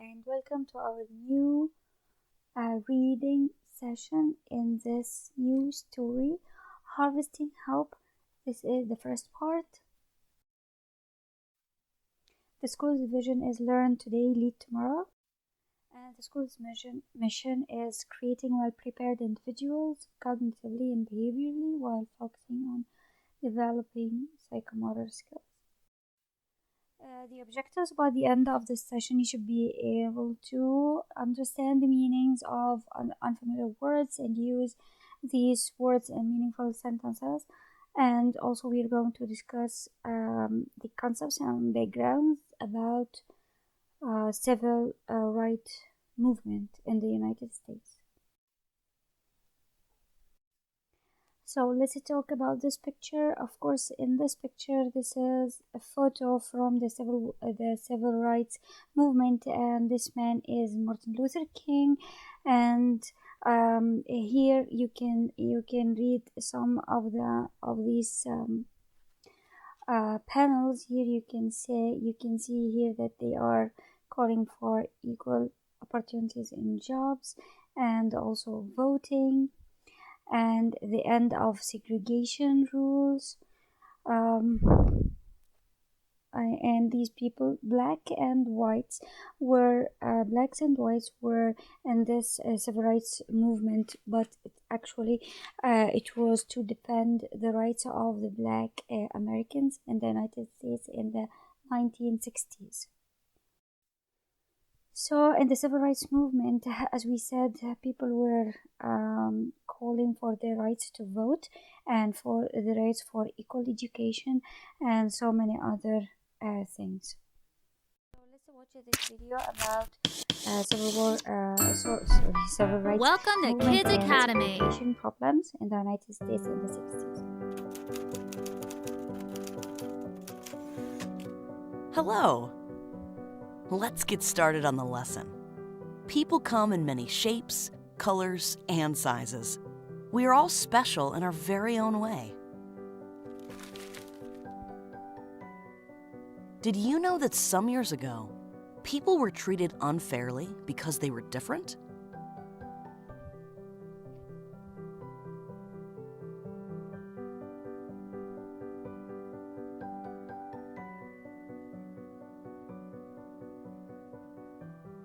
and welcome to our new reading session in this new story, Harvesting Hope. This is the first part. The school's vision is learn today, lead tomorrow. And the school's mission is creating well-prepared individuals cognitively and behaviorally while focusing on developing psychomotor skills. The objectives by the end of this session, you should be able to understand the meanings of unfamiliar words and use these words in meaningful sentences. And also we are going to discuss the concepts and backgrounds about civil rights movement in the United States. So let's talk about this picture. Of course, in this picture, this is a photo from the civil rights movement, and this man is Martin Luther King. And here you can read some of these panels. Here you can see here that they are calling for equal opportunities in jobs and also voting, and the end of segregation rules. And these people, blacks and whites were in this civil rights movement, but it was to defend the rights of the Black Americans in the United States in the 1960s. So in the civil rights movement, as we said, people were calling for their rights to vote and for the rights for equal education and so many other things. So let's watch this video about civil rights. Welcome to Kids Academy. Education problems in the United States in the 60s. Hello. Let's get started on the lesson. People come in many shapes, colors, and sizes. We are all special in our very own way. Did you know that some years ago, people were treated unfairly because they were different?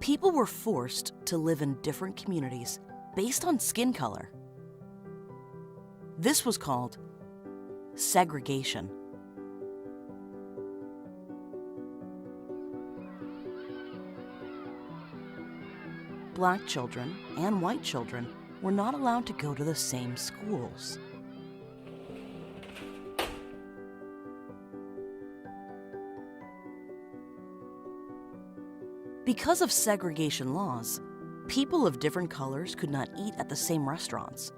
People were forced to live in different communities based on skin color. This was called segregation. Black children and white children were not allowed to go to the same schools. Because of segregation laws, people of different colors could not eat at the same restaurants.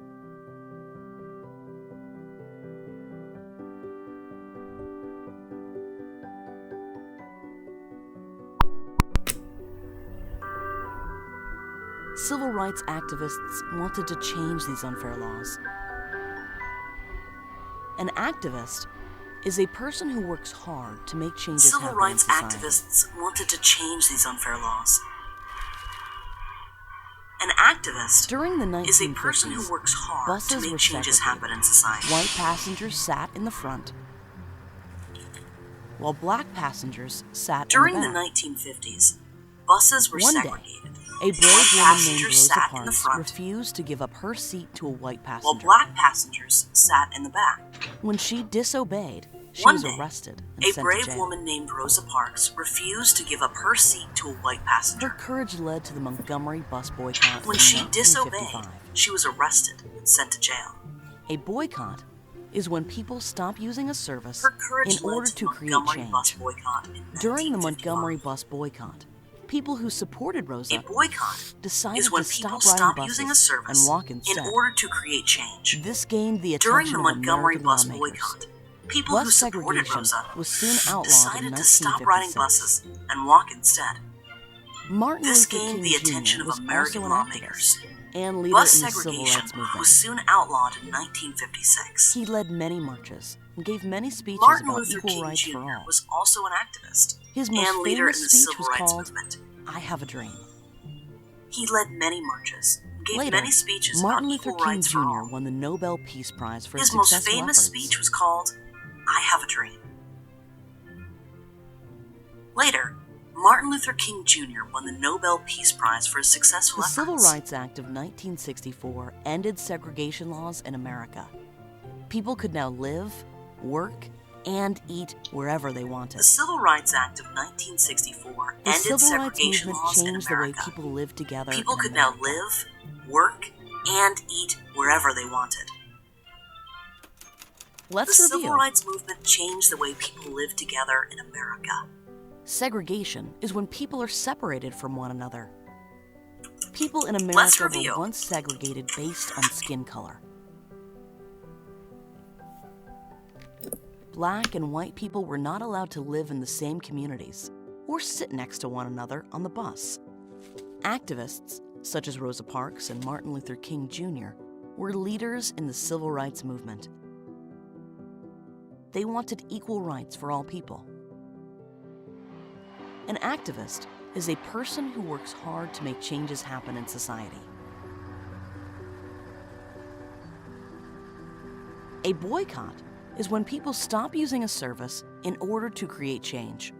Civil rights activists wanted to change these unfair laws. An activist is a person who works hard to make changes happen in society. Civil rights activists wanted to change these unfair laws. An activist During the 1950s, is a person who works hard to make changes happen in society. White passengers sat in the front, while black passengers sat During in the the back. 1950s, buses were One day, segregated. a brave White woman named passengers Rosa sat in the Parks front, refused to give up her seat to a white while passenger. black passengers sat in the back. When she disobeyed, she One was day, arrested and a sent to brave jail. woman named Rosa Parks refused to give up her seat to a white Her passenger. courage led to the Montgomery bus boycott When in she 1955. disobeyed, she was arrested and sent to jail. A boycott is when people stop using a service Her courage in led order to to the create Montgomery bus change. boycott in During the 1955. Montgomery bus boycott, people who supported A Rosa boycott decided is when to people stop stop riding using a buses service and walk instead. in order to create change. This gained the During attention the of Montgomery American bus lawmakers. boycott, people who Bus supported segregation Rosa was soon outlawed in decided to stop riding 1956. buses and walk instead. Martin This Luther gained King the attention Jr. of was American also an lawmakers. activist and leader Bus in the civil segregation rights movement. was soon outlawed in 1956. He led many marches and gave many speeches Martin about Luther equal King rights Jr. for all. was also an activist His most and leader in famous the speech civil was rights called movement. "I Have a Dream." He led many marches, gave Later, many speeches Martin about Luther equal King rights for Jr. all. won the Nobel Peace Prize for his His most successful famous efforts. speech was called I Have a Dream. Later, Martin Luther King Jr. won the Nobel Peace Prize for his successful The efforts. Civil Rights Act of 1964 ended segregation laws in America. People could now live, work, and eat wherever they wanted. The Civil Rights Act of 1964 The ended civil rights segregation movement laws in changed the way America. people lived together People in could now America. live, work, and eat wherever they wanted. Let's The review. Civil Rights Movement changed the way people live together in America. Segregation is when people are separated from one another. People in Let's America review. were once segregated based on skin color. Black and white people were not allowed to live in the same communities or sit next to one another on the bus. Activists, such as Rosa Parks and Martin Luther King Jr., were leaders in the civil rights movement. They wanted equal rights for all people. An activist is a person who works hard to make changes happen in society. A boycott is when people stop using a service in order to create change.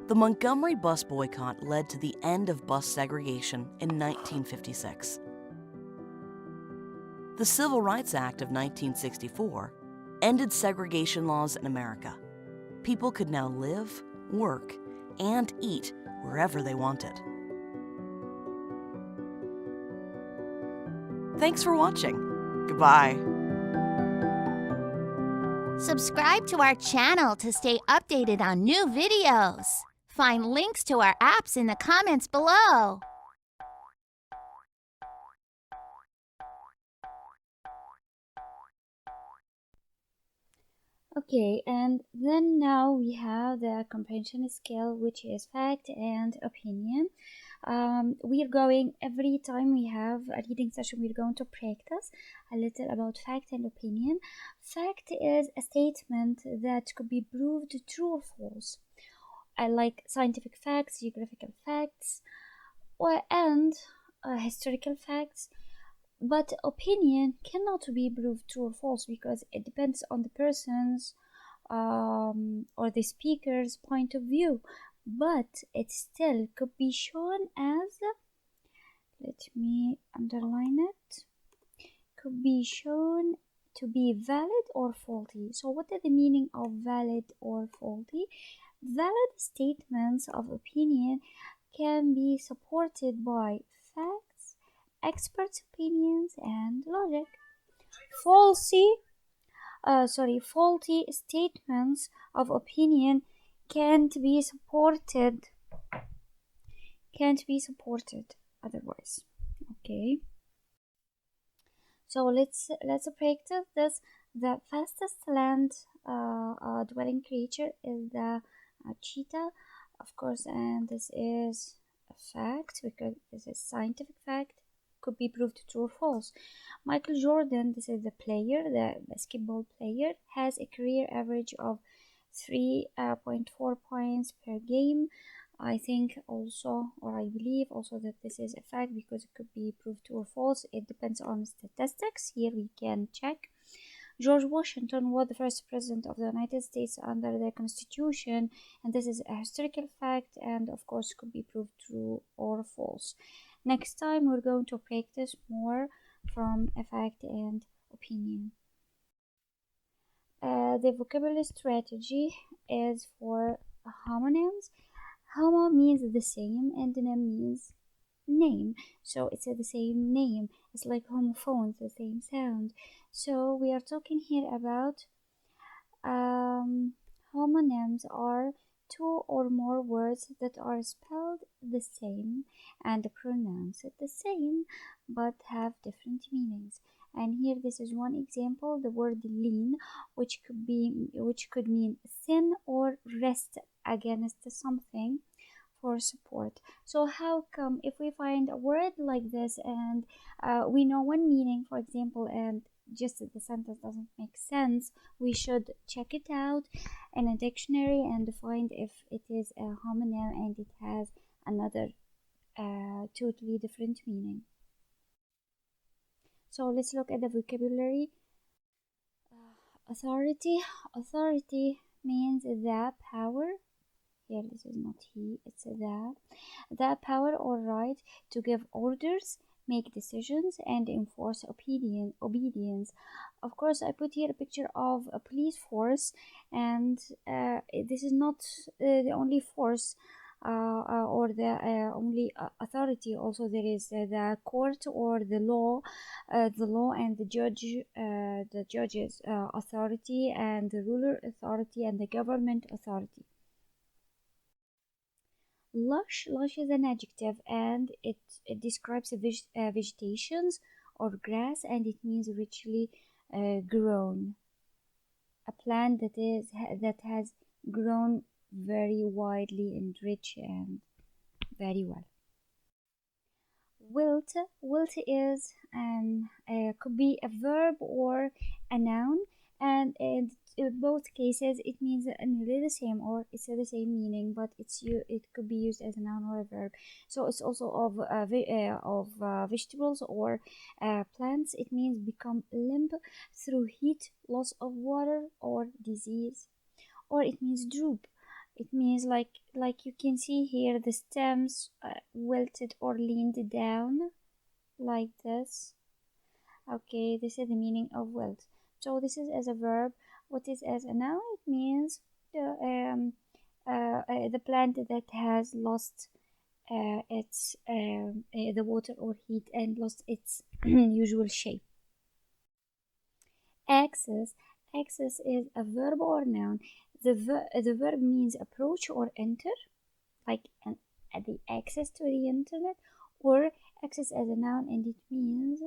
The Montgomery bus boycott led to the end of bus segregation in 1956. The Civil Rights Act of 1964 ended segregation laws in America. People could now live, work, and eat wherever they wanted. Thanks for watching. Goodbye. Subscribe to our channel to stay updated on new videos. Find links to our apps in the comments below. Okay, and then now we have the comprehension skill, which is fact and opinion. We are going, every time we have a reading session, we're going to practice a little about fact and opinion. Fact is a statement that could be proved true or false. I like scientific facts, geographical facts, and historical facts. But opinion cannot be proved true or false because it depends on the person's or the speaker's point of view. But it still could be shown as, let me underline it, could be shown to be valid or faulty. So what is the meaning of valid or faulty? Valid statements of opinion can be supported by facts, experts' opinions, and logic. Faulty statements of opinion can't be supported otherwise. Okay, so let's practice this. The fastest land dwelling creature is the cheetah, of course, and this is a fact because this is scientific fact, could be proved true or false. Michael Jordan, this is the player, the basketball player, has a career average of 3.4 points per game. I think also, or I believe also, that this is a fact because it could be proved true or false. It depends on statistics. Here we can check. George Washington was the first president of the United States under the Constitution, and this is a historical fact, and of course could be proved true or false. Next time we're going to practice more from a fact and opinion. The vocabulary strategy is for homonyms. Homo means the same, and nym means name, so it's the same name. It's like homophones, the same sound. So we are talking here about homonyms are two or more words that are spelled the same and pronounced the same but have different meanings. And here this is one example, the word lean, which could mean thin or rest against something for support. So how come if we find a word like this and we know one meaning, for example, and just the sentence doesn't make sense, we should check it out in a dictionary and find if it is a homonym and it has another totally different meaning. So let's look at the vocabulary. Authority. Authority means the power. Here, this is not he, it's the power or right to give orders, make decisions, and enforce obedience. Of course, I put here a picture of a police force, and this is not the only force or the only authority. Also, there is the court or the law and the judge's authority, and the ruler authority, and the government authority. Lush is an adjective, and it describes vegetations or grass, and it means richly grown. A plant that has grown very widely and rich and very well. Wilt is could be a verb or a noun, and in both cases it means nearly the same, or it's the same meaning, but it could be used as a noun or a verb. So it's also of vegetables or plants. It means become limp through heat, loss of water, or disease. Or it means droop. It means like you can see here, the stems wilted or leaned down like this. Okay, this is the meaning of wilt. So this is as a verb. What is as a noun? It means the plant that has lost its the water or heat and lost its usual shape. Access is a verb or noun. The verb means approach or enter, like the access to the internet, or access as a noun, and it means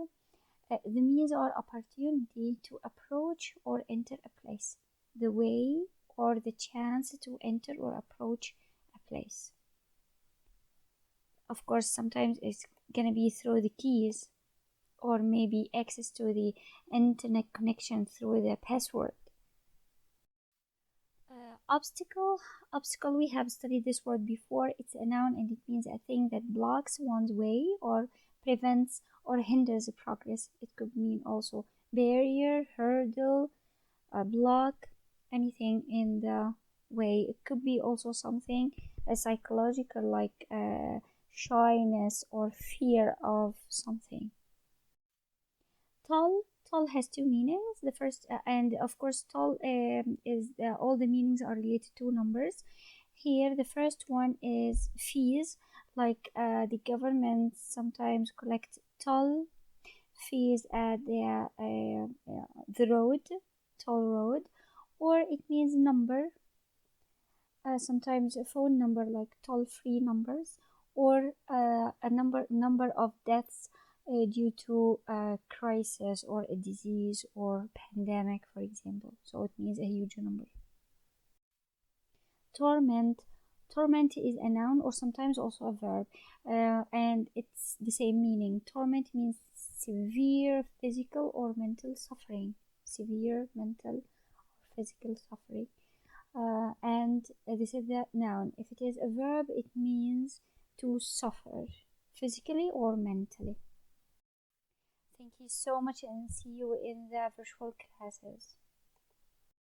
the means or opportunity to approach or enter a place, the way or the chance to enter or approach a place. Of course, sometimes it's gonna be through the keys, or maybe access to the internet connection through the password. Obstacle, we have studied this word before. It's a noun, and it means a thing that blocks one's way or prevents or hinders progress. It could mean also barrier, hurdle, block, anything in the way. It could be also something psychological, like shyness or fear of something. Tall has two meanings. The first, and of course, tall is all the meanings are related to numbers. Here, the first one is fees, like the government sometimes collect toll fees at the road, toll road, or it means number. Sometimes a phone number, like toll-free numbers, or a number of deaths due to a crisis or a disease or pandemic, for example. So it means a huge number. Torment is a noun or sometimes also a verb, and it's the same meaning. Torment means severe physical or mental suffering. Severe mental or physical suffering. And this is the noun. If it is a verb, it means to suffer physically or mentally. Thank you so much, and see you in the virtual classes.